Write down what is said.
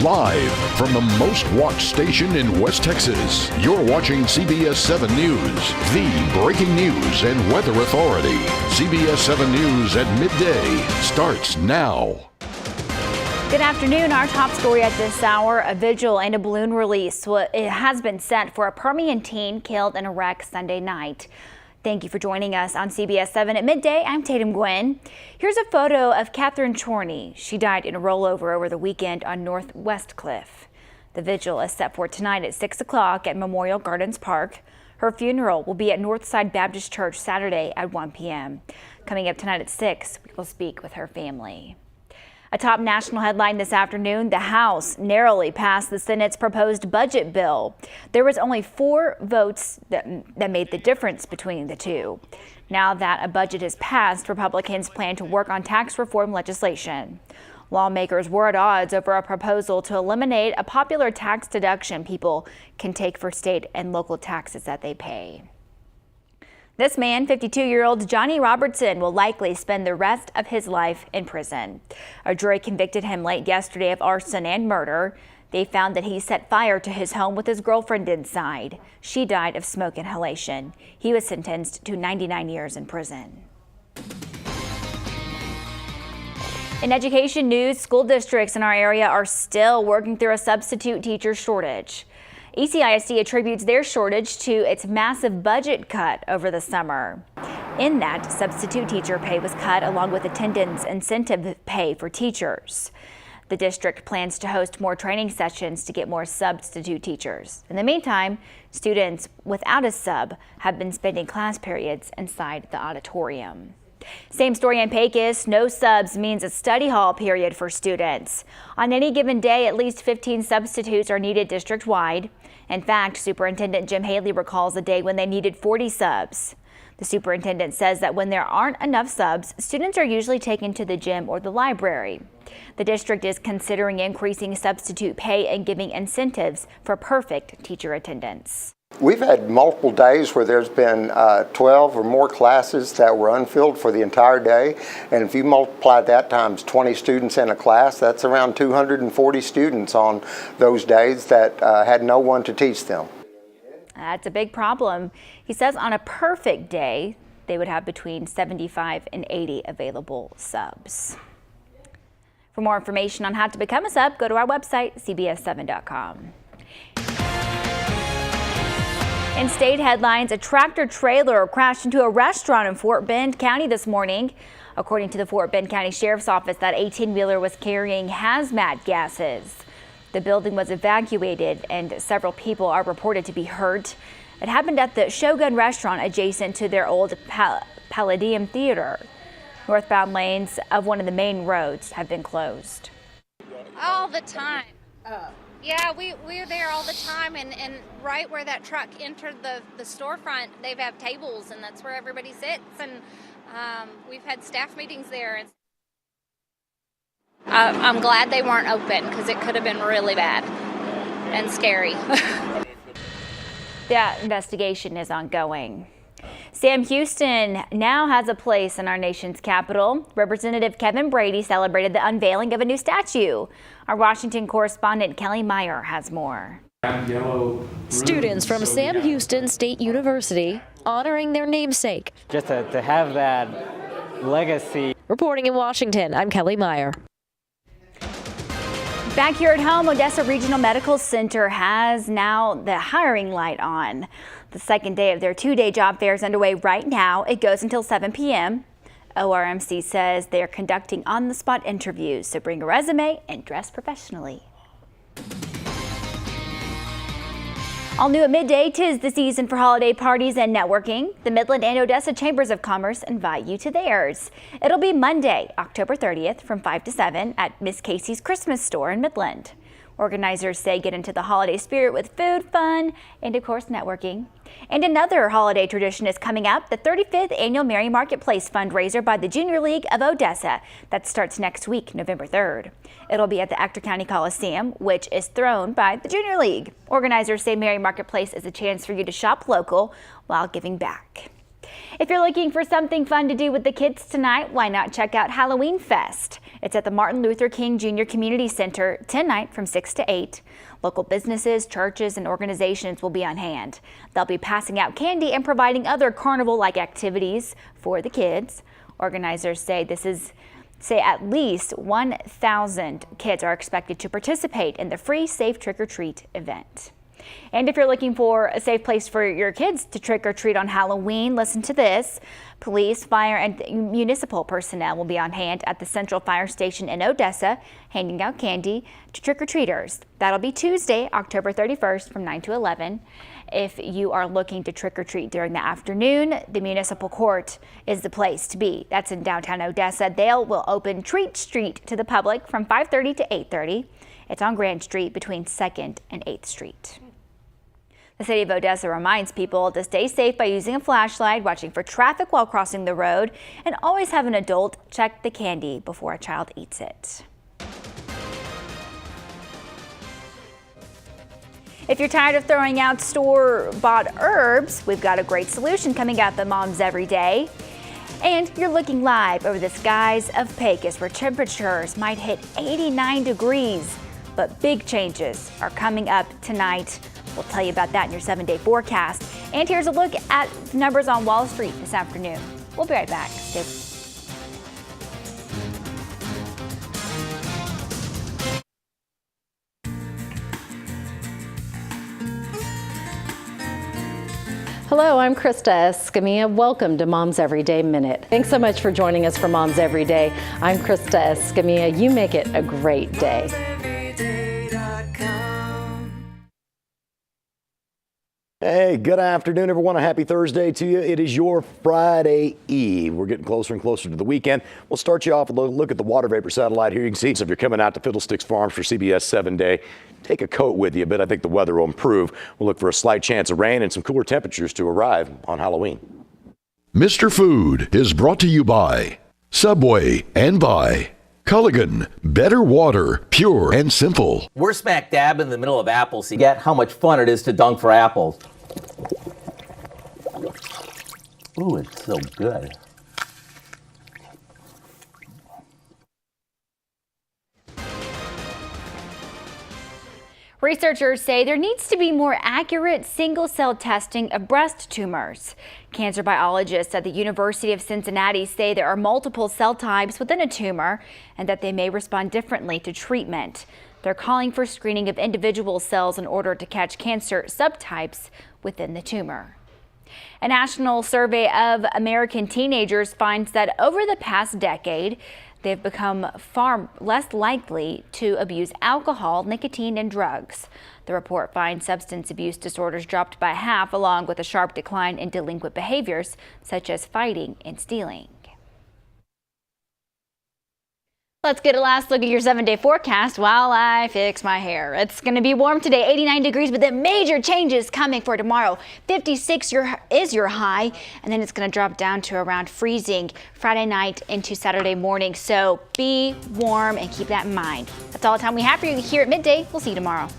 Live from the most watched station in West Texas, you're watching CBS 7 News, the breaking news and weather authority. CBS 7 News at midday starts now. Good afternoon. Our top story at this hour, a vigil and a balloon release. It has been set for a Permian teen killed in a wreck Sunday night. Thank you for joining us on CBS 7 at midday. I'm Tatum Gwynn. Here's a photo of Catherine Chorney. She died in a rollover over the weekend on Northwest Cliff. The vigil is set for tonight at 6 o'clock at Memorial Gardens Park. Her funeral will be at Northside Baptist Church Saturday at 1 p.m. Coming up tonight at 6, we will speak with her family. A top national headline this afternoon, the House narrowly passed the Senate's proposed budget bill. There was only 4 votes that made the difference between the two. Now that a budget is passed, Republicans plan to work on tax reform legislation. Lawmakers were at odds over a proposal to eliminate a popular tax deduction people can take for state and local taxes that they pay. This man, 52-year-old Johnny Robertson, will likely spend the rest of his life in prison. A jury convicted him late yesterday of arson and murder. They found that he set fire to his home with his girlfriend inside. She died of smoke inhalation. He was sentenced to 99 years in prison. In education news, school districts in our area are still working through a substitute teacher shortage. ECISD attributes their shortage to its massive budget cut over the summer. In that, substitute teacher pay was cut along with attendance incentive pay for teachers. The district plans to host more training sessions to get more substitute teachers. In the meantime, students without a sub have been spending class periods inside the auditorium. Same story in Pecos. No subs means a study hall period for students. On any given day, at least 15 substitutes are needed district-wide. In fact, Superintendent Jim Haley recalls a day when they needed 40 subs. The superintendent says that when there aren't enough subs, students are usually taken to the gym or the library. The district is considering increasing substitute pay and giving incentives for perfect teacher attendance. We've had multiple days where there's been 12 or more classes that were unfilled for the entire day. And if you multiply that times 20 students in a class, that's around 240 students on those days that had no one to teach them. That's a big problem. He says on a perfect day, they would have between 75 and 80 available subs. For more information on how to become a sub, go to our website, cbs7.com. In state headlines, a tractor trailer crashed into a restaurant in Fort Bend County this morning. According to the Fort Bend County Sheriff's Office, that 18-wheeler was carrying hazmat gases. The building was evacuated and several people are reported to be hurt. It happened at the Shogun restaurant adjacent to their old Palladium Theater. Northbound lanes of one of the main roads have been closed. All the time. Yeah, we're there all the time, and right where that truck entered the storefront, they have tables, and that's where everybody sits, and we've had staff meetings there. And I'm glad they weren't open, because it could have been really bad and scary. That investigation is ongoing. Sam Houston now has a place in our nation's capital. Representative Kevin Brady celebrated the unveiling of a new statue. Our Washington correspondent Kelly Meyer has more. Students from Sam Houston State University honoring their namesake. Just to have that legacy. Reporting in Washington, I'm Kelly Meyer. Back here at home, Odessa Regional Medical Center has now the hiring light on. The second day of their 2-day job fair is underway right now. It goes until 7 p.m. ORMC says they are conducting on-the-spot interviews, so bring a resume and dress professionally. All new at midday, 'tis the season for holiday parties and networking. The Midland and Odessa Chambers of Commerce invite you to theirs. It'll be Monday, October 30th from 5 to 7 at Miss Casey's Christmas store in Midland. Organizers say get into the holiday spirit with food, fun, and of course networking. And another holiday tradition is coming up, the 35th Annual Merry Marketplace fundraiser by the Junior League of Odessa. That starts next week, November 3rd. It'll be at the Ector County Coliseum, which is thrown by the Junior League. Organizers say Merry Marketplace is a chance for you to shop local while giving back. If you're looking for something fun to do with the kids tonight, why not check out Halloween Fest? It's at the Martin Luther King Jr. Community Center tonight from 6 to 8. Local businesses, churches, and organizations will be on hand. They'll be passing out candy and providing other carnival-like activities for the kids. Organizers say at least 1,000 kids are expected to participate in the free Safe Trick or Treat event. And if you're looking for a safe place for your kids to trick or treat on Halloween, listen to this. Police, fire, and municipal personnel will be on hand at the Central Fire Station in Odessa, handing out candy to trick-or-treaters. That'll be Tuesday, October 31st from 9 to 11. If you are looking to trick-or-treat during the afternoon, the municipal court is the place to be. That's in downtown Odessa. They will open Treat Street to the public from 5:30 to 8:30. It's on Grand Street between 2nd and 8th Street. The city of Odessa reminds people to stay safe by using a flashlight, watching for traffic while crossing the road, and always have an adult check the candy before a child eats it. If you're tired of throwing out store-bought herbs, we've got a great solution coming out the Moms Every Day. And you're looking live over the skies of Pecos, where temperatures might hit 89 degrees. But big changes are coming up tonight. We'll tell you about that in your 7-day forecast. And here's a look at numbers on Wall Street this afternoon. We'll be right back. Hello, I'm Krista Escamilla. Welcome to Mom's Everyday Minute. Thanks so much for joining us for Mom's Everyday. I'm Krista Escamilla. You make it a great day. Hey, good afternoon, everyone. A happy Thursday to you. It is your Friday Eve. We're getting closer and closer to the weekend. We'll start you off with a look at the water vapor satellite here. You can see, so if you're coming out to Fiddlesticks Farms for CBS 7-Day, take a coat with you, but I think the weather will improve. We'll look for a slight chance of rain and some cooler temperatures to arrive on Halloween. Mr. Food is brought to you by Subway and by Culligan, better water, pure and simple. We're smack dab in the middle of apples. You get how much fun it is to dunk for apples. Ooh, it's so good. Researchers say there needs to be more accurate single-cell testing of breast tumors. Cancer biologists at the University of Cincinnati say there are multiple cell types within a tumor and that they may respond differently to treatment. They're calling for screening of individual cells in order to catch cancer subtypes within the tumor. A national survey of American teenagers finds that over the past decade, they've become far less likely to abuse alcohol, nicotine, and drugs. The report finds substance abuse disorders dropped by half, along with a sharp decline in delinquent behaviors such as fighting and stealing. Let's get a last look at your 7-day forecast while I fix my hair. It's going to be warm today, 89 degrees, but then major changes coming for tomorrow. 56 is your high, and then it's going to drop down to around freezing Friday night into Saturday morning. So be warm and keep that in mind. That's all the time we have for you here at midday. We'll see you tomorrow.